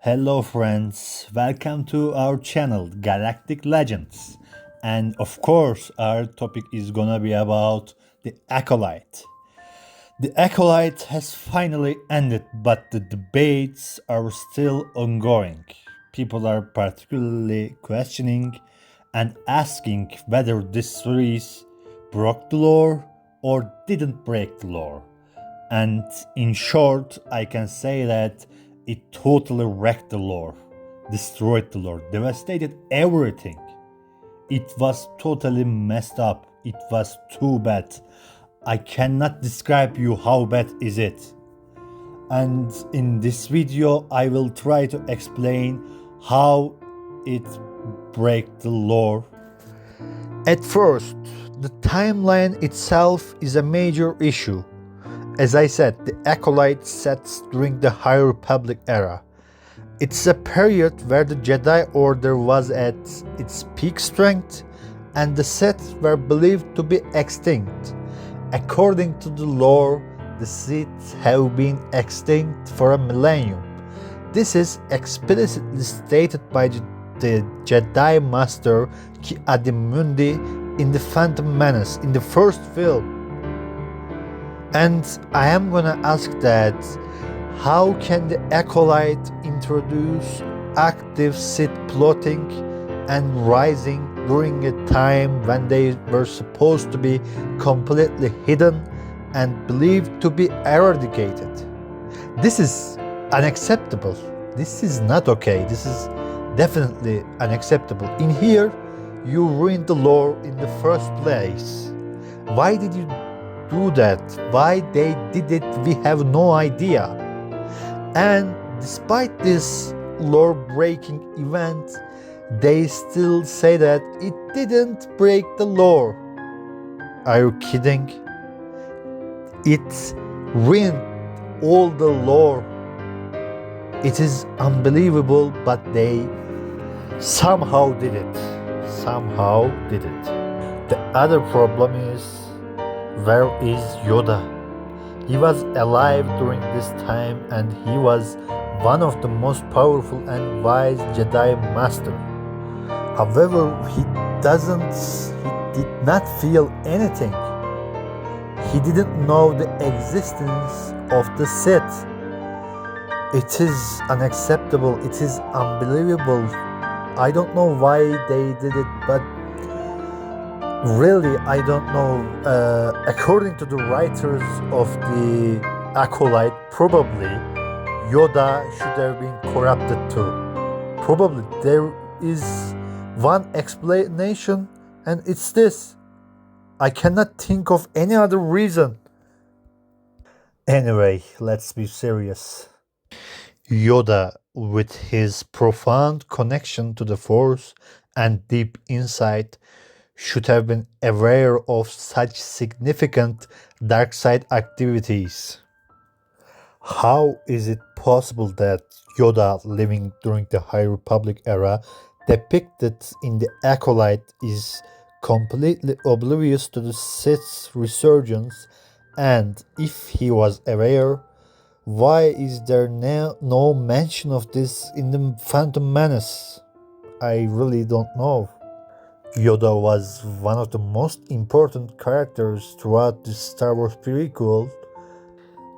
Hello, friends. Welcome to our channel, Galactic Legends. And of course, our topic is gonna be about the Acolyte. The Acolyte has finally ended, but the debates are still ongoing. People are particularly questioning and asking whether this series broke the lore or didn't break the lore. And in short, I can say that it totally wrecked the lore, destroyed the lore, devastated everything. It was totally messed up. It was too bad. I cannot describe you how bad is it. And in this video, I will try to explain how it break the lore. At first, the timeline itself is a major issue. As I said, the Acolyte sets during the High Republic era. It's a period where the Jedi Order was at its peak strength and the Sith were believed to be extinct. According to the lore, the Sith have been extinct for a millennium. This is explicitly stated by the Jedi Master Ki-Adi-Mundi in The Phantom Menace in the first film. And I am gonna ask that how can the Acolyte introduce active Sith plotting and rising during a time when they were supposed to be completely hidden and believed to be eradicated? This is unacceptable. This is not okay. This is definitely unacceptable. In here, you ruined the lore in the first place. Why did you do that? Why they did it, we have no idea. And despite this lore-breaking event, they still say that it didn't break the lore. Are you kidding? It ruined all the lore. It is unbelievable, but they somehow did it. Somehow did it. The other problem is, where is Yoda? He was alive during this time and he was one of the most powerful and wise Jedi Master. However, he did not feel anything. He didn't know the existence of the Sith. It is unacceptable. It is unbelievable. I don't know why they did it, but really, I don't know. According to the writers of the Acolyte, probably Yoda should have been corrupted too. Probably there is one explanation, and it's this. I cannot think of any other reason. Anyway, let's be serious. Yoda, with his profound connection to the Force and deep insight, should have been aware of such significant dark side activities. How is it possible that Yoda, living during the High Republic era, depicted in the Acolyte, is completely oblivious to the Sith's resurgence? And if he was aware, why is there no mention of this in the Phantom Menace? I really don't know. Yoda was one of the most important characters throughout the Star Wars prequel.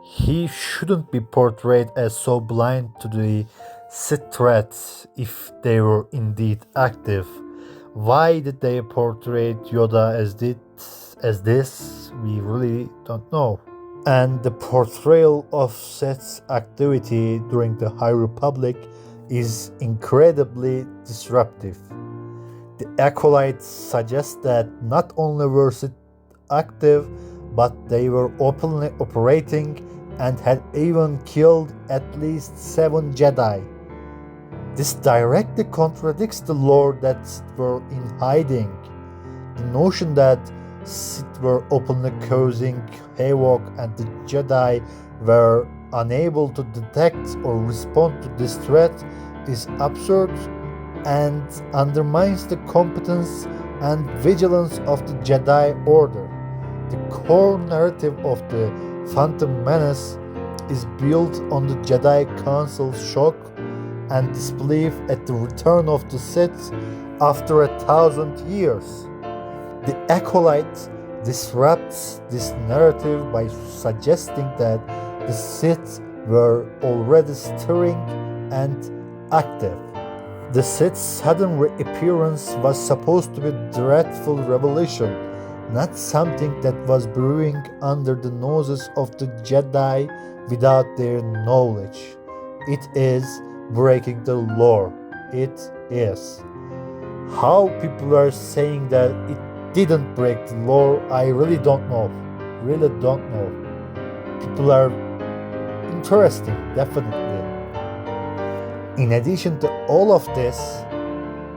He shouldn't be portrayed as so blind to the Sith threats if they were indeed active. Why did they portray Yoda as this? We really don't know. And the portrayal of Sith's activity during the High Republic is incredibly disruptive. The Acolytes suggest that not only were Sith active, but they were openly operating and had even killed at least 7 Jedi. This directly contradicts the lore that Sith were in hiding. The notion that Sith were openly causing havoc and the Jedi were unable to detect or respond to this threat is absurd and undermines the competence and vigilance of the Jedi Order. The core narrative of the Phantom Menace is built on the Jedi Council's shock and disbelief at the return of the Sith after 1,000 years. The Acolyte disrupts this narrative by suggesting that the Sith were already stirring and active. The Sith's sudden reappearance was supposed to be a dreadful revelation, not something that was brewing under the noses of the Jedi without their knowledge. It is breaking the lore. It is. How people are saying that it didn't break the lore, I really don't know. Really don't know. People are interesting, definitely. In addition to all of this,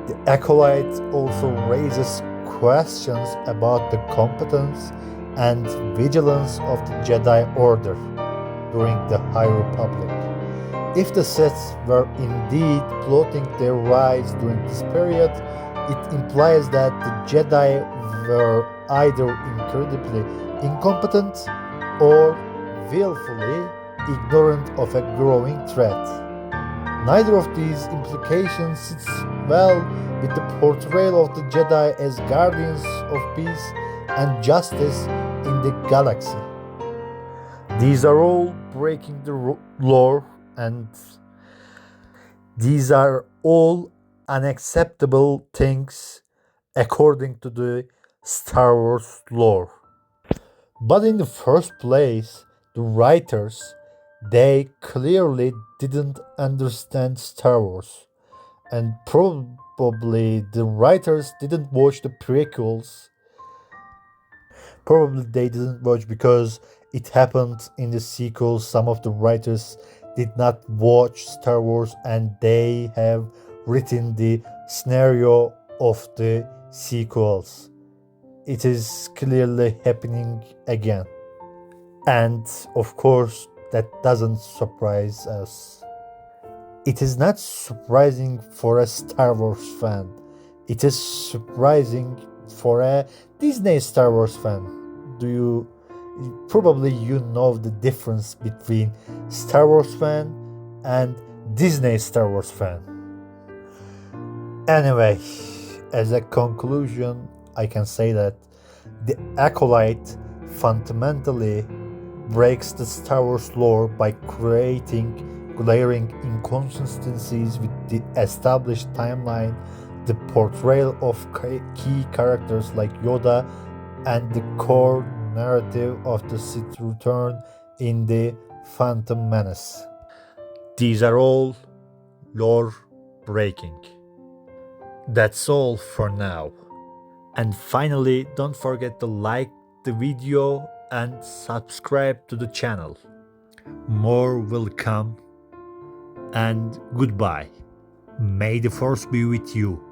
the Acolyte also raises questions about the competence and vigilance of the Jedi Order during the High Republic. If the Sith were indeed plotting their rise during this period, it implies that the Jedi were either incredibly incompetent or willfully ignorant of a growing threat. Neither of these implications sits well with the portrayal of the Jedi as guardians of peace and justice in the galaxy. These are all breaking the lore, and these are all unacceptable things according to the Star Wars lore. But in the first place, the writers, they clearly didn't understand Star Wars. And probably the writers didn't watch the prequels. Probably they didn't watch because it happened in the sequels. Some of the writers did not watch Star Wars and they have written the scenario of the sequels. It is clearly happening again. And of course, that doesn't surprise us. It is not surprising for a Star Wars fan. It is surprising for a Disney Star Wars fan. Probably you know the difference between Star Wars fan and Disney Star Wars fan. Anyway, as a conclusion, I can say that the Acolyte fundamentally breaks the Star Wars lore by creating glaring inconsistencies with the established timeline, the portrayal of key characters like Yoda, and the core narrative of the Sith return in the Phantom Menace. These are all lore breaking. That's all for now. And finally, don't forget to like the video and subscribe to the channel. More will come, and goodbye. May the Force be with you.